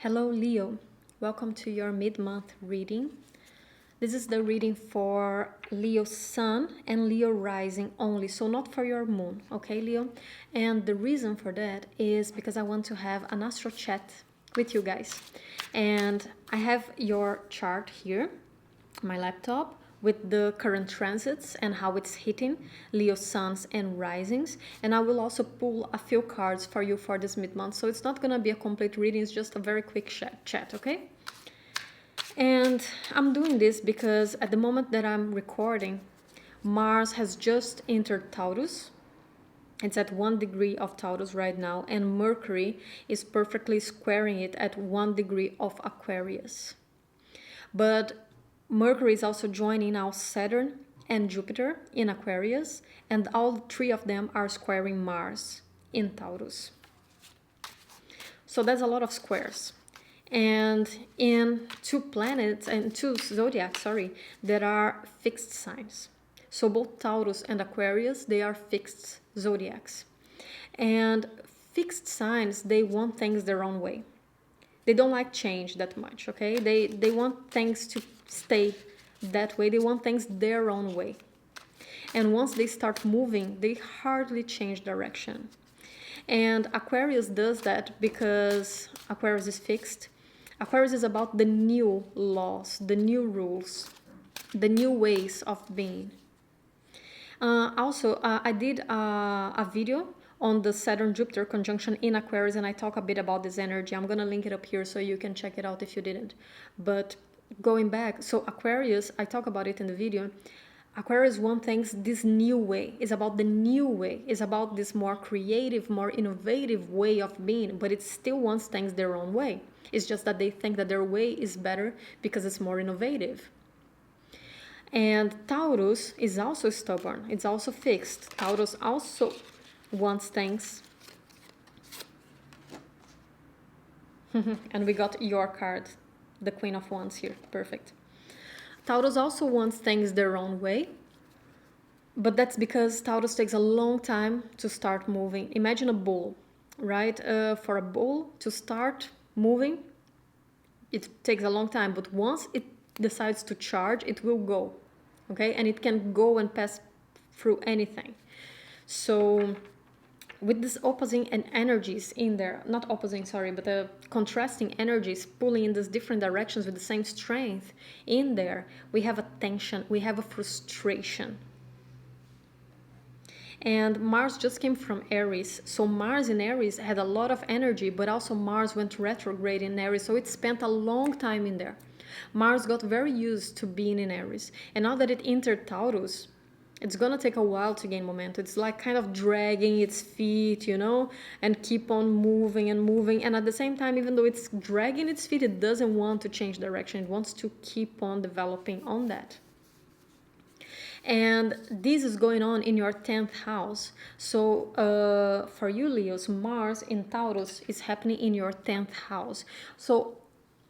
Hello Leo, welcome to your mid-month reading. This is the reading for Leo Sun and Leo Rising only, so not for your moon, okay Leo? And the reason for that is because I want to have an AstroChat with you guys. And I have your chart here, my laptop, with the current transits and how it's hitting Leo suns and risings. And I will also pull a few cards for you for this mid-month. So it's not going to be a complete reading, it's just a very quick chat, okay? And I'm doing this because at the moment that I'm recording, Mars has just entered Taurus. It's at 1 degree of Taurus right now, and Mercury is perfectly squaring it at 1 degree of Aquarius. But Mercury is also joining now Saturn and Jupiter in Aquarius, and all three of them are squaring Mars in Taurus. So that's a lot of squares. And in two planets and two zodiacs, there are fixed signs. So both Taurus and Aquarius, they are fixed zodiacs. And fixed signs, they want things their own way. They don't like change that much, okay? They want things to stay that way. They want things their own way. And once they start moving, they hardly change direction. And Aquarius does that because Aquarius is fixed. Aquarius is about the new laws, the new rules, the new ways of being. I did a video on the Saturn-Jupiter conjunction in Aquarius, and I talk a bit about this energy. I'm going to link it up here so you can check it out if you didn't. But going back, so Aquarius, I talk about it in the video. Aquarius wants things this new way. It's about the new way. It's about this more creative, more innovative way of being, but it still wants things their own way. It's just that they think that their way is better because it's more innovative. And Taurus is also stubborn. It's also fixed. Taurus also wants things. And we got your card, the Queen of Wands here. Perfect. Taurus also wants things their own way. But that's because Taurus takes a long time to start moving. Imagine a bull, right? For a bull to start moving, it takes a long time. But once it decides to charge, it will go. Okay? And it can go and pass through anything. So with this opposing and energies in there, not opposing, but contrasting energies pulling in these different directions with the same strength in there, we have a tension, we have a frustration. And Mars just came from Aries. So Mars in Aries had a lot of energy, but also Mars went retrograde in Aries. So it spent a long time in there. Mars got very used to being in Aries. And now that it entered Taurus, it's gonna take a while to gain momentum. It's like kind of dragging its feet, and keep on moving and moving. And at the same time, even though it's dragging its feet, it doesn't want to change direction. It wants to keep on developing on that. And this is going on in your 10th house. So for you, Leos, Mars in Taurus is happening in your 10th house. So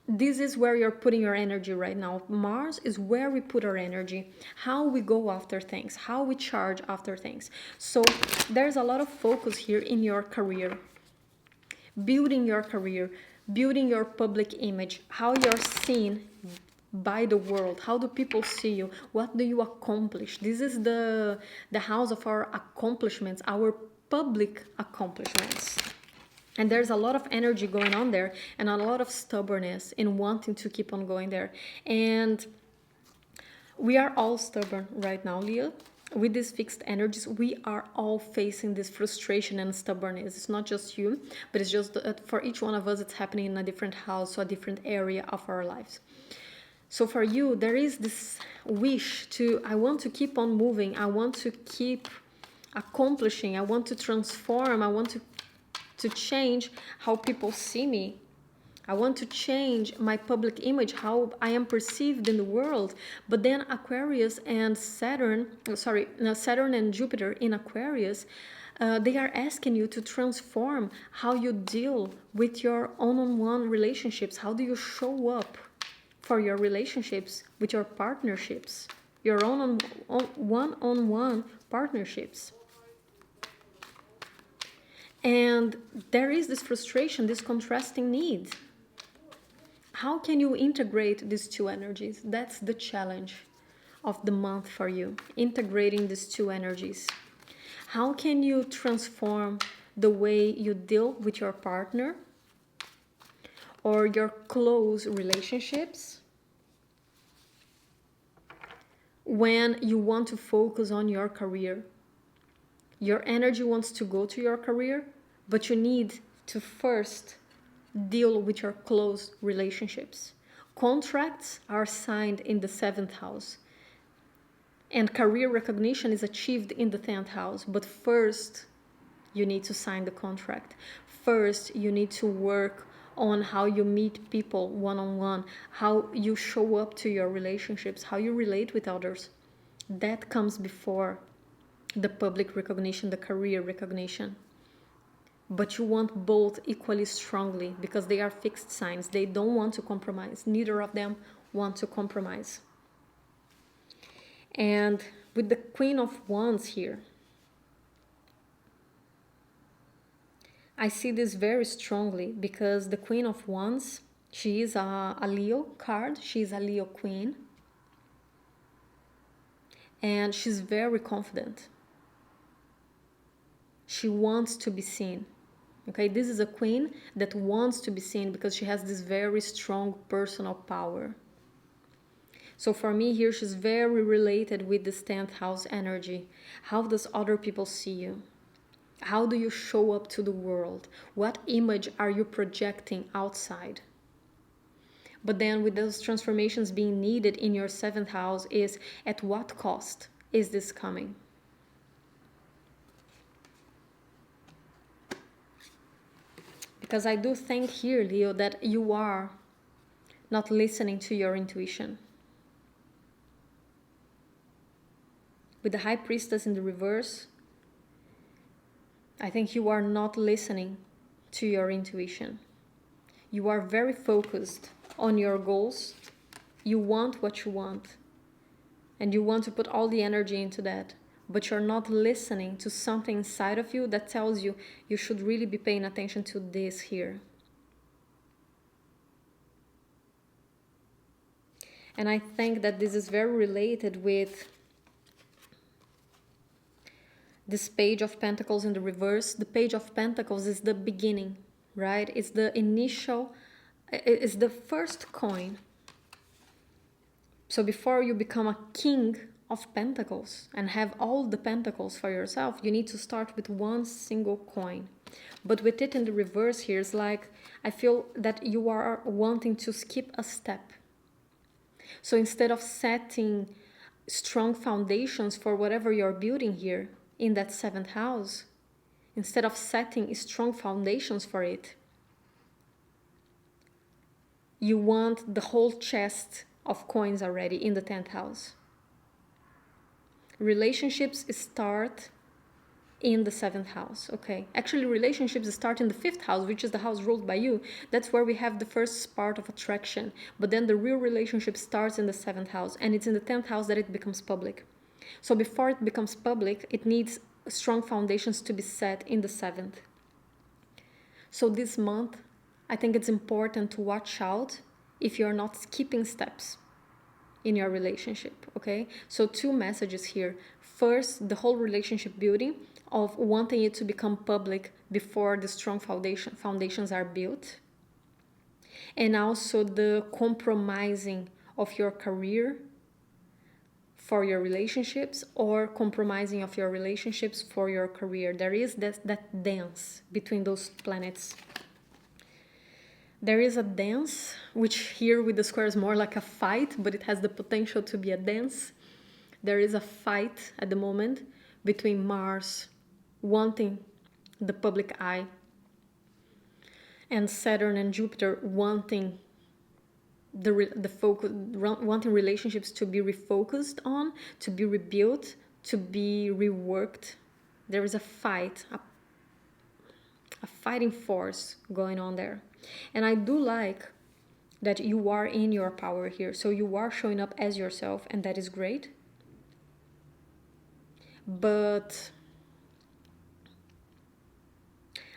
this is where you're putting your energy right now. Mars is where we put our energy, how we go after things, how we charge after things. So there's a lot of focus here in your career, building your career, building your public image, how you're seen by the world. How do people see you? What do you accomplish? This is the house of our accomplishments, our public accomplishments. And there's a lot of energy going on there and a lot of stubbornness in wanting to keep on going there. And we are all stubborn right now, Leo. With these fixed energies, we are all facing this frustration and stubbornness. It's not just you, but it's just for each one of us, it's happening in a different house or a different area of our lives. So for you, there is this wish I want to keep on moving. I want to keep accomplishing. I want to transform. I want to change how people see me. I want to change my public image, how I am perceived in the world. But then Aquarius and Saturn and Jupiter in Aquarius, they are asking you to transform how you deal with your one-on-one relationships. How do you show up for your relationships with your partnerships, your one-on-one partnerships? And there is this frustration, this contrasting need. How can you integrate these two energies? That's the challenge of the month for you, integrating these two energies. How can you transform the way you deal with your partner or your close relationships when you want to focus on your career? Your energy wants to go to your career, but you need to first deal with your close relationships. Contracts are signed in the 7th house, and career recognition is achieved in the 10th house. But first, you need to sign the contract. First, you need to work on how you meet people one-on-one, how you show up to your relationships, how you relate with others. That comes before the public recognition, the career recognition. But you want both equally strongly because they are fixed signs. They don't want to compromise. Neither of them want to compromise. And with the Queen of Wands here, I see this very strongly because the Queen of Wands, she is a Leo card. She is a Leo queen. And she's very confident. She wants to be seen. Okay, this is a queen that wants to be seen because she has this very strong personal power. So for me here, she's very related with this 10th house energy. How does other people see you? How do you show up to the world? What image are you projecting outside? But then with those transformations being needed in your 7th house is at what cost is this coming? Because I do think here, Leo, that you are not listening to your intuition. With the High Priestess in the reverse, I think you are not listening to your intuition. You are very focused on your goals. You want what you want. And you want to put all the energy into that. But you're not listening to something inside of you that tells you you should really be paying attention to this here. And I think that this is very related with this Page of Pentacles in the reverse. The Page of Pentacles is the beginning, right? It's the initial, it's the first coin. So before you become a king of pentacles and have all the pentacles for yourself, you need to start with one single coin. But with it in the reverse here, it's like I feel that you are wanting to skip a step. So instead of setting strong foundations for whatever you're building here in that 7th house, instead of setting strong foundations for it, you want the whole chest of coins already in the 10th house. Relationships start in the 7th house, okay? Actually, relationships start in the 5th house, which is the house ruled by you. That's where we have the first part of attraction. But then the real relationship starts in the 7th house, and it's in the 10th house that it becomes public. So before it becomes public, it needs strong foundations to be set in the 7th. So this month, I think it's important to watch out if you're not skipping steps in your relationship, okay? So 2 messages here. First, the whole relationship building of wanting it to become public before the strong foundations are built. And also the compromising of your career for your relationships or compromising of your relationships for your career. There is that dance between those planets. There is a dance, which here with the square is more like a fight, but it has the potential to be a dance. There is a fight at the moment between Mars wanting the public eye and Saturn and Jupiter wanting the focus, wanting relationships to be refocused on, to be rebuilt, to be reworked. There is a fight, a fighting force going on there. And I do like that you are in your power here. So you are showing up as yourself, and that is great. But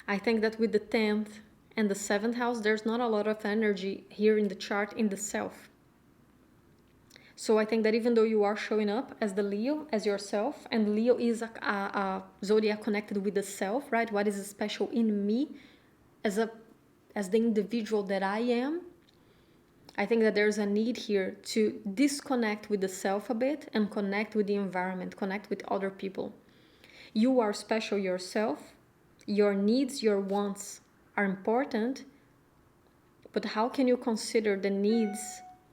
I think that with the 10th and the 7th house, there's not a lot of energy here in the chart in the self. So I think that even though you are showing up as the Leo, as yourself, and Leo is a zodiac connected with the self, right? What is special in me as the individual that I am? I think that there's a need here to disconnect with the self a bit and connect with the environment, connect with other people. You are special yourself. Your needs, your wants are important, but how can you consider the needs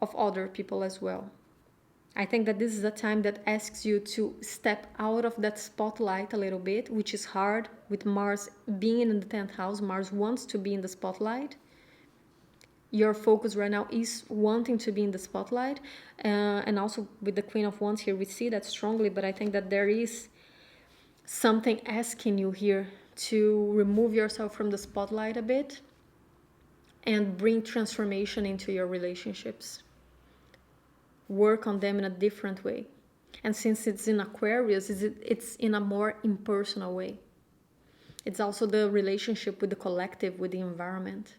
of other people as well? I think that this is a time that asks you to step out of that spotlight a little bit, which is hard with Mars being in the 10th house. Mars wants to be in the spotlight. Your focus right now is wanting to be in the spotlight. And also with the Queen of Wands here, we see that strongly, but I think that there is something asking you here to remove yourself from the spotlight a bit and bring transformation into your relationships. Work on them in a different way. And since it's in Aquarius, it's in a more impersonal way. It's also the relationship with the collective, with the environment.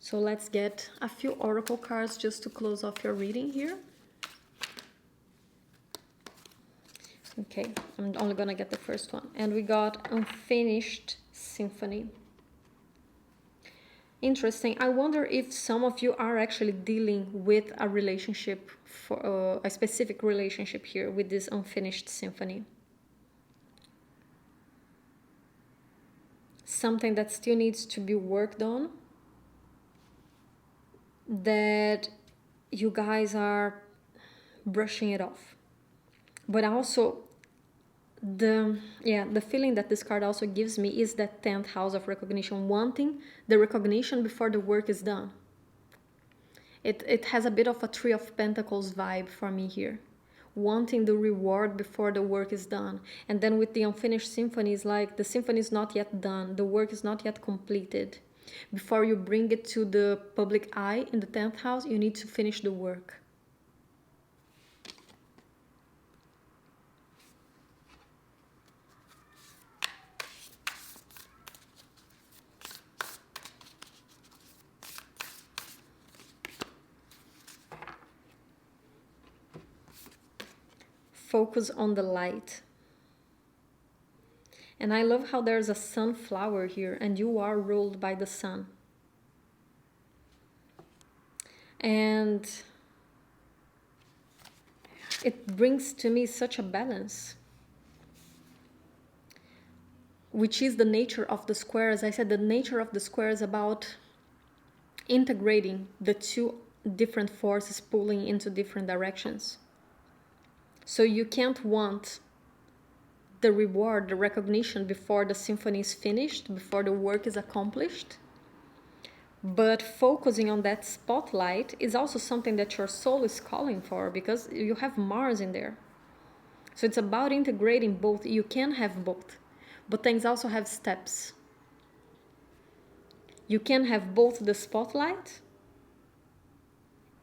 So let's get a few oracle cards just to close off your reading here. Okay, I'm only gonna get the first one. And we got Unfinished Symphony. Interesting. I wonder if some of you are actually dealing with a relationship, for a specific relationship here with this Unfinished Symphony. Something that still needs to be worked on, that you guys are brushing it off. But also the feeling that this card also gives me is that 10th house of recognition, wanting the recognition before the work is done. It has a bit of a Three of Pentacles vibe for me here, wanting the reward before the work is done. And then with the Unfinished Symphony, is like the symphony is not yet done, the work is not yet completed. Before you bring it to the public eye in the 10th house, you need to finish the work. Focus on the light. And I love how there's a sunflower here and you are ruled by the sun. And it brings to me such a balance, which is the nature of the square. As I said, the nature of the square is about integrating the two different forces pulling into different directions. So you can't want the reward, the recognition before the symphony is finished, before the work is accomplished. But focusing on that spotlight is also something that your soul is calling for, because you have Mars in there. So it's about integrating both. You can have both, but things also have steps. You can have both the spotlight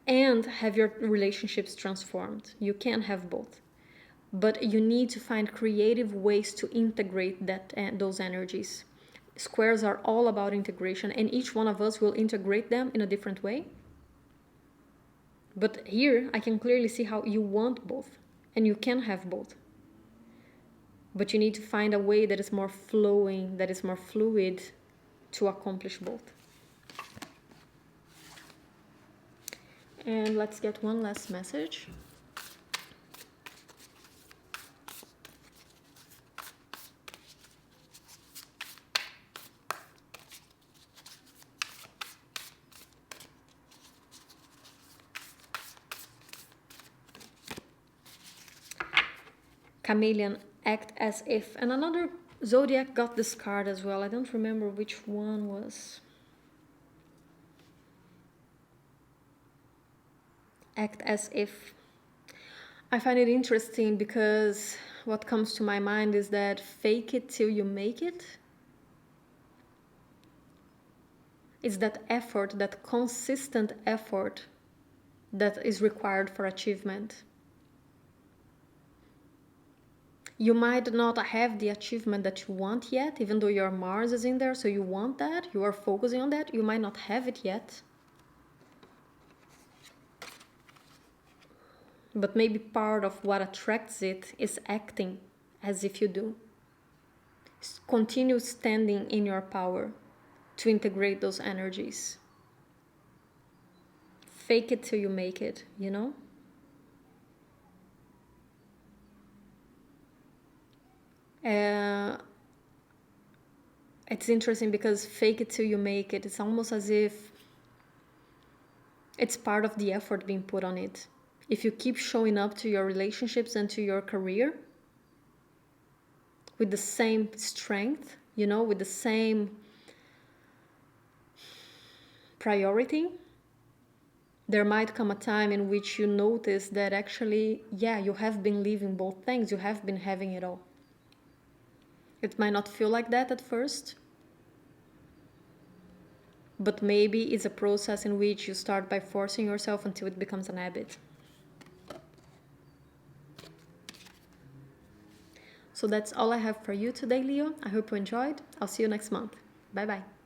and have your relationships transformed. You can have both. But you need to find creative ways to integrate those energies. Squares are all about integration, and each one of us will integrate them in a different way. But here I can clearly see how you want both, and you can have both. But you need to find a way that is more flowing, that is more fluid to accomplish both. And let's get one last message. Chameleon, act as if. And another zodiac got this card as well. I don't remember which one was. Act as if. I find it interesting because what comes to my mind is that fake it till you make it. It's that effort, that consistent effort that is required for achievement. You might not have the achievement that you want yet, even though your Mars is in there, so you want that, you are focusing on that, you might not have it yet. But maybe part of what attracts it is acting as if you do. Continue standing in your power to integrate those energies. Fake it till you make it, you know? It's interesting because fake it till you make it, it's almost as if it's part of the effort being put on it. If you keep showing up to your relationships and to your career with the same strength, you know, with the same priority, there might come a time in which you notice that actually, yeah, you have been living both things, you have been having it all. It might not feel like that at first, but maybe it's a process in which you start by forcing yourself until it becomes an habit. So that's all I have for you today, Leo. I hope you enjoyed. I'll see you next month. Bye bye.